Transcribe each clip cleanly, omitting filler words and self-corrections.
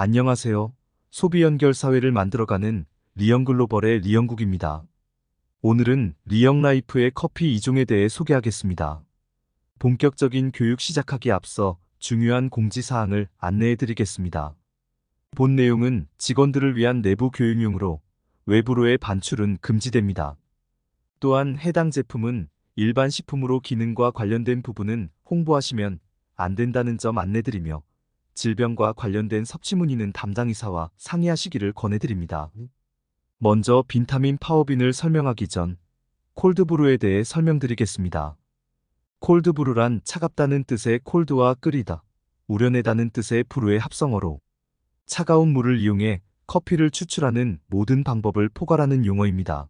안녕하세요. 소비 연결 사회를 만들어가는 리영글로벌의 리영국입니다. 오늘은 리영라이프의 커피 2종에 대해 소개하겠습니다. 본격적인 교육 시작하기 앞서 중요한 공지사항을 안내해드리겠습니다. 본 내용은 직원들을 위한 내부 교육용으로 외부로의 반출은 금지됩니다. 또한 해당 제품은 일반 식품으로 기능과 관련된 부분은 홍보하시면 안 된다는 점 안내드리며 질병과 관련된 섭취 문의는 담당이사와 상의하시기를 권해드립니다. 먼저 빈타민 파워빈을 설명하기 전 콜드브루에 대해 설명드리겠습니다. 콜드브루란 차갑다는 뜻의 콜드와 끓이다, 우려내다는 뜻의 브루의 합성어로 차가운 물을 이용해 커피를 추출하는 모든 방법을 포괄하는 용어입니다.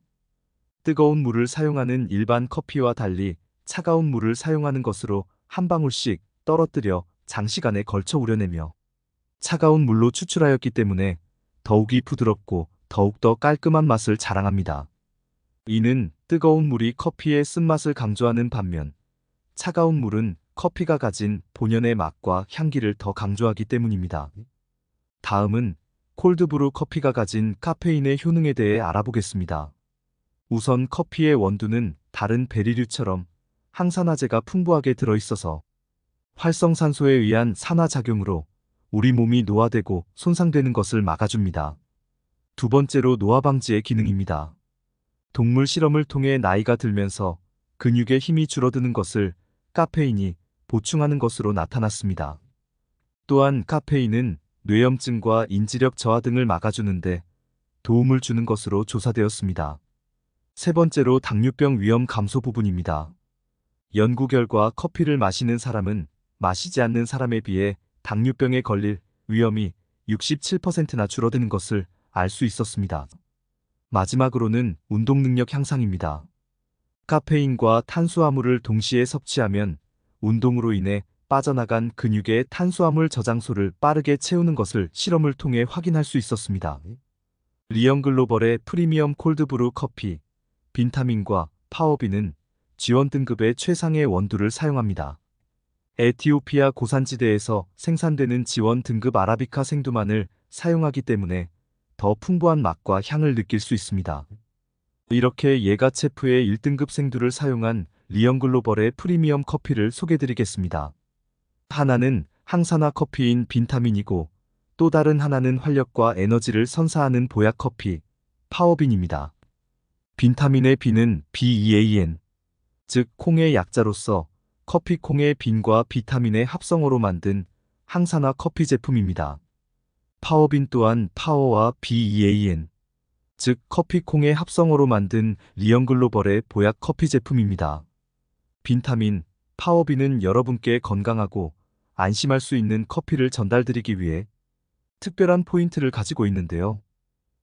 뜨거운 물을 사용하는 일반 커피와 달리 차가운 물을 사용하는 것으로 한 방울씩 떨어뜨려 장시간에 걸쳐 우려내며 차가운 물로 추출하였기 때문에 더욱이 부드럽고 더욱더 깔끔한 맛을 자랑합니다. 이는 뜨거운 물이 커피의 쓴맛을 강조하는 반면 차가운 물은 커피가 가진 본연의 맛과 향기를 더 강조하기 때문입니다. 다음은 콜드브루 커피가 가진 카페인의 효능에 대해 알아보겠습니다. 우선 커피의 원두는 다른 베리류처럼 항산화제가 풍부하게 들어있어서 활성산소에 의한 산화작용으로 우리 몸이 노화되고 손상되는 것을 막아줍니다. 두 번째로 노화 방지의 기능입니다. 동물 실험을 통해 나이가 들면서 근육의 힘이 줄어드는 것을 카페인이 보충하는 것으로 나타났습니다. 또한 카페인은 뇌염증과 인지력 저하 등을 막아주는데 도움을 주는 것으로 조사되었습니다. 세 번째로 당뇨병 위험 감소 부분입니다. 연구 결과 커피를 마시는 사람은 마시지 않는 사람에 비해 당뇨병에 걸릴 위험이 67%나 줄어드는 것을 알 수 있었습니다. 마지막으로는 운동 능력 향상입니다. 카페인과 탄수화물을 동시에 섭취하면 운동으로 인해 빠져나간 근육의 탄수화물 저장소를 빠르게 채우는 것을 실험을 통해 확인할 수 있었습니다. 리영글로벌의 프리미엄 콜드브루 커피, 빈타민과 파워빈은 지원 등급의 최상의 원두를 사용합니다. 에티오피아 고산지대에서 생산되는 지원 등급 아라비카 생두만을 사용하기 때문에 더 풍부한 맛과 향을 느낄 수 있습니다. 이렇게 예가체프의 1등급 생두를 사용한 리영글로벌의 프리미엄 커피를 소개드리겠습니다. 하나는 항산화 커피인 빈타민이고 또 다른 하나는 활력과 에너지를 선사하는 보약 커피, 파워빈입니다. 빈타민의 빈은 BEAN, 즉 콩의 약자로서 커피콩의 빈과 비타민의 합성어로 만든 항산화 커피 제품입니다. 파워빈 또한 파워와 BEAN, 즉 커피콩의 합성어로 만든 리영글로벌의 보약 커피 제품입니다. 빈타민, 파워빈은 여러분께 건강하고 안심할 수 있는 커피를 전달드리기 위해 특별한 포인트를 가지고 있는데요.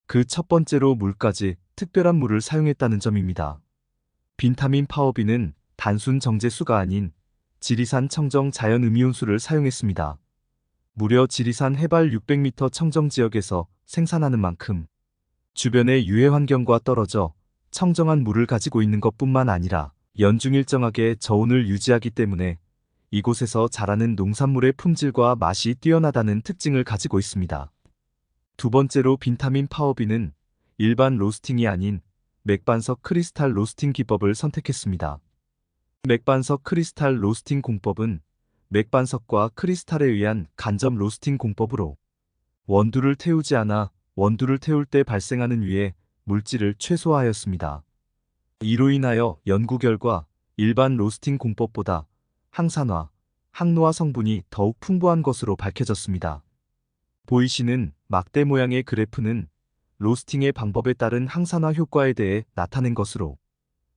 그 첫 번째로 물까지 특별한 물을 사용했다는 점입니다. 빈타민 파워빈은 단순 정제수가 아닌 지리산 청정 자연 음이온수를 사용했습니다. 무려 지리산 해발 600m 청정 지역에서 생산하는 만큼 주변의 유해 환경과 떨어져 청정한 물을 가지고 있는 것뿐만 아니라 연중 일정하게 저온을 유지하기 때문에 이곳에서 자라는 농산물의 품질과 맛이 뛰어나다는 특징을 가지고 있습니다. 두 번째로 빈타민 파워빈은 일반 로스팅이 아닌 맥반석 크리스탈 로스팅 기법을 선택했습니다. 맥반석 크리스탈 로스팅 공법은 맥반석과 크리스탈에 의한 간접 로스팅 공법으로 원두를 태우지 않아 원두를 태울 때 발생하는 유해 물질을 최소화하였습니다. 이로 인하여 연구 결과 일반 로스팅 공법보다 항산화, 항노화 성분이 더욱 풍부한 것으로 밝혀졌습니다. 보이시는 막대 모양의 그래프는 로스팅의 방법에 따른 항산화 효과에 대해 나타낸 것으로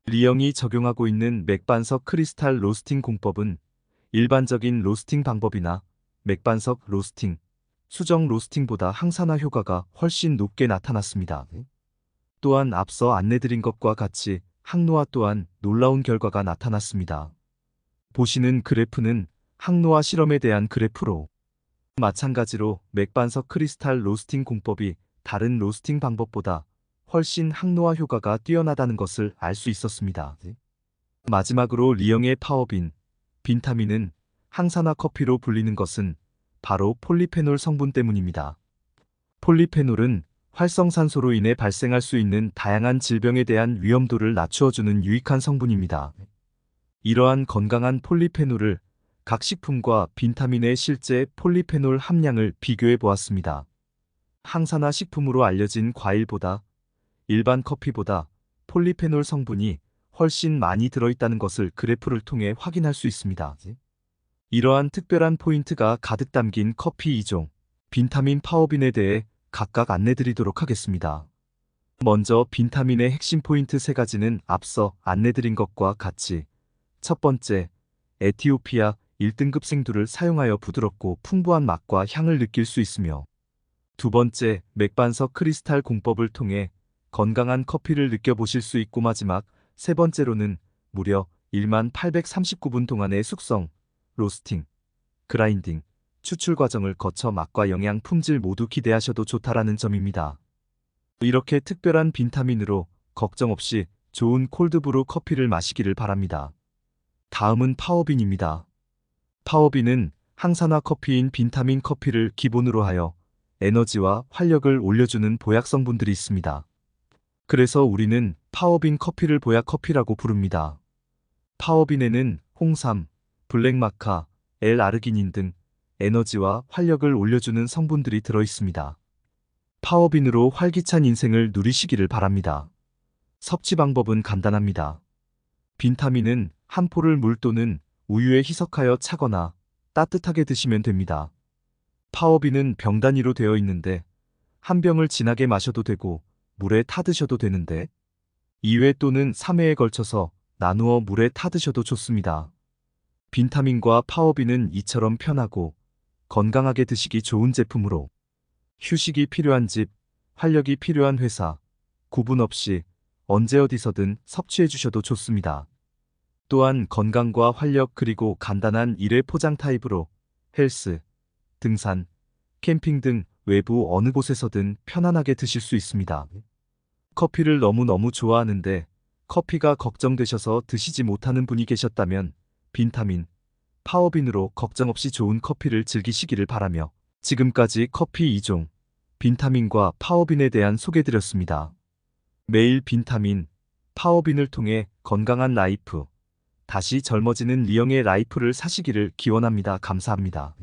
리영이 적용하고 있는 맥반석 크리스탈 로스팅 공법은 일반적인 로스팅 방법이나 맥반석 로스팅, 수정 로스팅보다 항산화 효과가 훨씬 높게 나타났습니다. 또한 앞서 안내드린 것과 같이 항노화 또한 놀라운 결과가 나타났습니다. 보시는 그래프는 항노화 실험에 대한 그래프로 마찬가지로 맥반석 크리스탈 로스팅 공법이 다른 로스팅 방법보다 훨씬 항노화 효과가 뛰어나다는 것을 알 수 있었습니다. 마지막으로 리영의 파워빈, 빈타민은 항산화 커피로 불리는 것은 바로 폴리페놀 성분 때문입니다. 폴리페놀은 활성산소로 인해 발생할 수 있는 다양한 질병에 대한 위험도를 낮추어주는 유익한 성분입니다. 이러한 건강한 폴리페놀을 각 식품과 빈타민의 실제 폴리페놀 함량을 비교해 보았습니다. 항산화 식품으로 알려진 과일보다 일반 커피보다 폴리페놀 성분이 훨씬 많이 들어있다는 것을 그래프를 통해 확인할 수 있습니다. 이러한 특별한 포인트가 가득 담긴 커피 2종, 빈타민 파워빈에 대해 각각 안내드리도록 하겠습니다. 먼저 빈타민의 핵심 포인트 3가지는 앞서 안내드린 것과 같이 첫 번째, 에티오피아 1등급 생두를 사용하여 부드럽고 풍부한 맛과 향을 느낄 수 있으며 두 번째, 맥반석 크리스탈 공법을 통해 건강한 커피를 느껴보실 수 있고 마지막 세 번째로는 무려 1839분 동안의 숙성, 로스팅, 그라인딩, 추출 과정을 거쳐 맛과 영양, 품질 모두 기대하셔도 좋다라는 점입니다. 이렇게 특별한 빈타민으로 걱정 없이 좋은 콜드브루 커피를 마시기를 바랍니다. 다음은 파워빈입니다. 파워빈은 항산화 커피인 빈타민 커피를 기본으로 하여 에너지와 활력을 올려주는 보약 성분들이 있습니다. 그래서 우리는 파워빈 커피를 보약 커피라고 부릅니다. 파워빈에는 홍삼, 블랙마카, L-아르기닌 등 에너지와 활력을 올려주는 성분들이 들어있습니다. 파워빈으로 활기찬 인생을 누리시기를 바랍니다. 섭취 방법은 간단합니다. 빈타민은 한 포를 물 또는 우유에 희석하여 차거나 따뜻하게 드시면 됩니다. 파워빈은 병 단위로 되어 있는데 한 병을 진하게 마셔도 되고 물에 타드셔도 되는데 2회 또는 3회에 걸쳐서 나누어 물에 타드셔도 좋습니다. 빈타민과 파워빈은 이처럼 편하고 건강하게 드시기 좋은 제품으로 휴식이 필요한 집, 활력이 필요한 회사, 구분 없이 언제 어디서든 섭취해 주셔도 좋습니다. 또한 건강과 활력 그리고 간단한 일회 포장 타입으로 헬스, 등산, 캠핑 등 외부 어느 곳에서든 편안하게 드실 수 있습니다. 커피를 너무너무 좋아하는데 커피가 걱정되셔서 드시지 못하는 분이 계셨다면 빈타민, 파워빈으로 걱정 없이 좋은 커피를 즐기시기를 바라며 지금까지 커피 2종, 빈타민과 파워빈에 대한 소개드렸습니다. 매일 빈타민, 파워빈을 통해 건강한 라이프, 다시 젊어지는 리영의 라이프를 사시기를 기원합니다. 감사합니다.